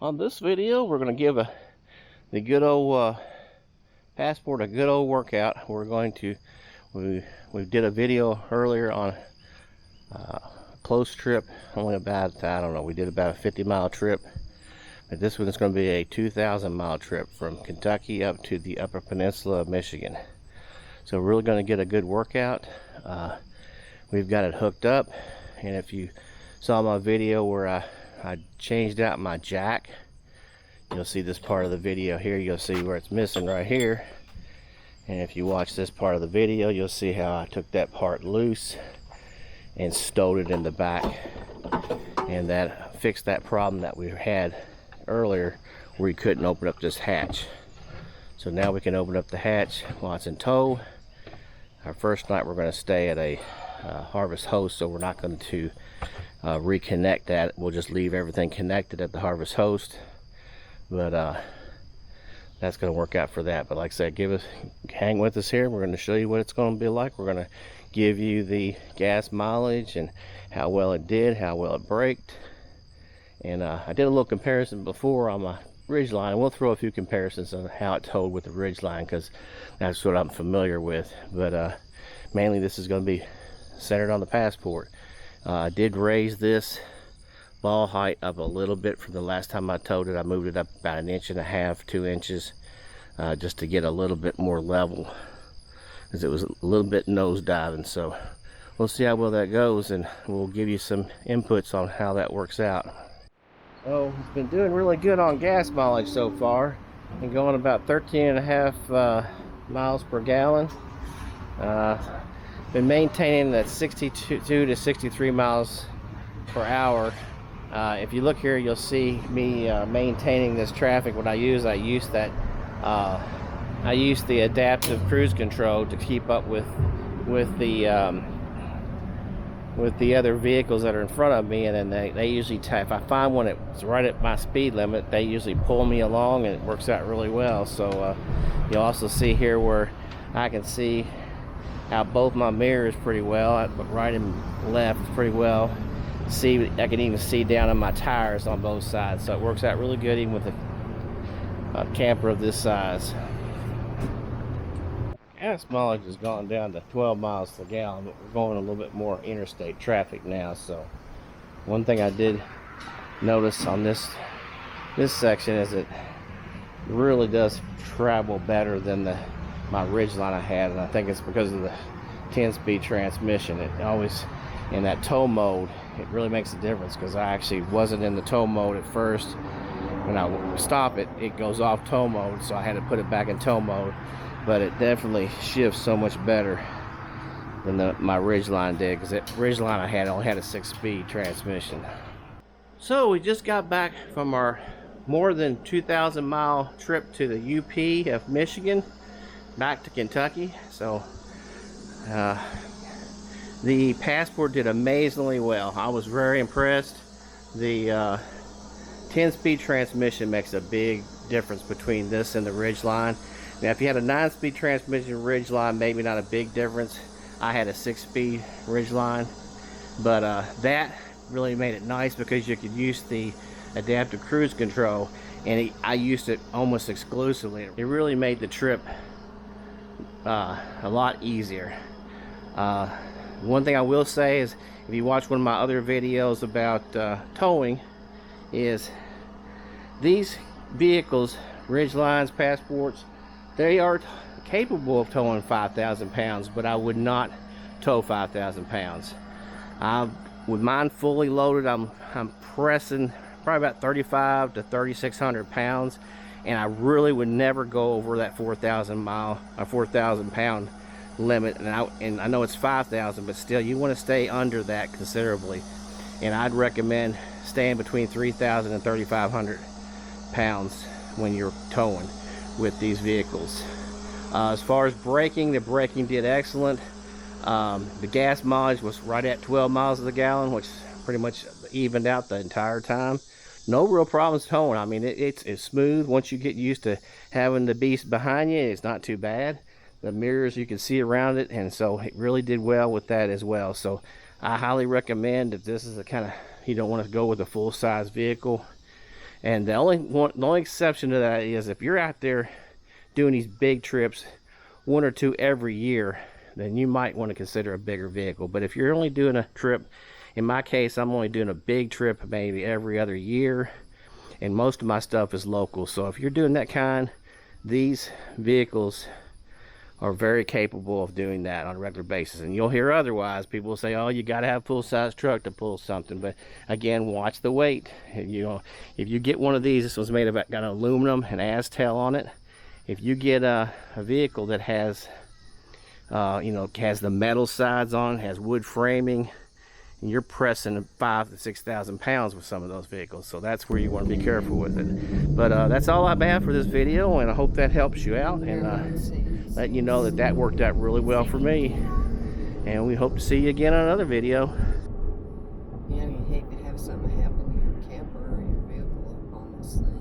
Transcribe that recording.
On this video, we're going to give the good old Passport a good old workout. We did a video earlier on a close trip, only about, I don't know, we did about a 50-mile trip. But this one is going to be a 2,000-mile trip from Kentucky up to the Upper Peninsula of Michigan. So we're really going to get a good workout. We've got it hooked up, and if you saw my video where I changed out my jack, you'll see this part of the video here. You'll see where it's missing right here, and if you watch this part of the video, you'll see how I took that part loose and stowed it in the back, and that fixed that problem that we had earlier where we couldn't open up this hatch. So now we can open up the hatch while it's in tow. Our first night we're going to stay at a Harvest Host, so we're not going to reconnect that. We'll just leave everything connected at the Harvest Host, but that's going to work out for that. But like I said, hang with us here. We're going to show you what it's going to be like. We're going to give you the gas mileage and how well it did, how well it braked. And I did a little comparison before on my Ridgeline, and we'll throw a few comparisons on how it towed with the Ridgeline because that's what I'm familiar with. But mainly this is going to be centered on the Passport. I did raise this ball height up a little bit from the last time I towed it. I moved it up about 1.5 inches, 2 inches, just to get a little bit more level because it was a little bit nose diving. So we'll see how well that goes, and we'll give you some inputs on how that works out. So it's been doing really good on gas mileage so far. Been going about 13.5 miles per gallon. Been maintaining that 62 to 63 miles per hour. If you look here, you'll see me maintaining this traffic. What I use the adaptive cruise control to keep up with the other vehicles that are in front of me, and then they usually if I find one that's right at my speed limit, they usually pull me along, and it works out really well. So you'll also see here where I can see how both my mirrors pretty well, right and left pretty well. I can even see down on my tires on both sides, so it works out really good even with a camper of this size. Gas mileage has gone down to 12 miles per gallon, but we're going a little bit more interstate traffic now. So one thing I did notice on this section is it really does travel better than my Ridgeline I had, and I think it's because of the 10-speed transmission. It always, in that tow mode, it really makes a difference, because I actually wasn't in the tow mode at first. When I stop it, it goes off tow mode, so I had to put it back in tow mode. But it definitely shifts so much better than my Ridgeline did, because that Ridgeline I had only had a 6-speed transmission. So we just got back from our more than 2,000-mile trip to the UP of Michigan, back to Kentucky. So the Passport did amazingly well. I was very impressed. The 10-speed transmission makes a big difference between this and the Ridgeline. Now, if you had a 9-speed transmission Ridgeline, maybe not a big difference. I had a 6-speed Ridgeline, but that really made it nice because you could use the adaptive cruise control, and I used it almost exclusively. It really made the trip a lot easier. One thing I will say is, if you watch one of my other videos about towing, is these vehicles, Ridgelines, Passports, they are capable of towing 5,000 pounds, but I would not tow 5,000 pounds. With mine fully loaded, I'm pressing probably about 3,500 to 3,600 pounds, and I really would never go over that 4,000 pound limit. And I know it's 5,000, but still, you want to stay under that considerably. And I'd recommend staying between 3,000 and 3,500 pounds when you're towing with these vehicles. As far as braking, the braking did excellent. The gas mileage was right at 12 miles a gallon, which pretty much evened out the entire time. No real problems towing. I mean, it's smooth. Once you get used to having the beast behind you, it's not too bad. The mirrors, you can see around it, and so it really did well with that as well. So I highly recommend, if this is the kind of, you don't want to go with a full-size vehicle And the only exception to that is if you're out there doing these big trips, 1 or 2 every year, then you might want to consider a bigger vehicle. But if you're only doing a trip, in my case, I'm only doing a big trip maybe every other year, and most of my stuff is local. So if you're doing that kind, these vehicles are very capable of doing that on a regular basis. And you'll hear otherwise. People will say, oh, you got to have a full-size truck to pull something. But again, watch the weight. You know, if you get one of these, this one's made of got aluminum and Aztel on it. If you get a vehicle that has you know, has the metal sides on, has wood framing, and you're pressing 5,000 to 6,000 pounds with some of those vehicles. So that's where you want to be careful with it. But that's all I have for this video, and I hope that helps you out, and letting you know that that worked out really well for me. And we hope to see you again on another video. Yeah, you hate to have something happen to your camper or your vehicle on this thing.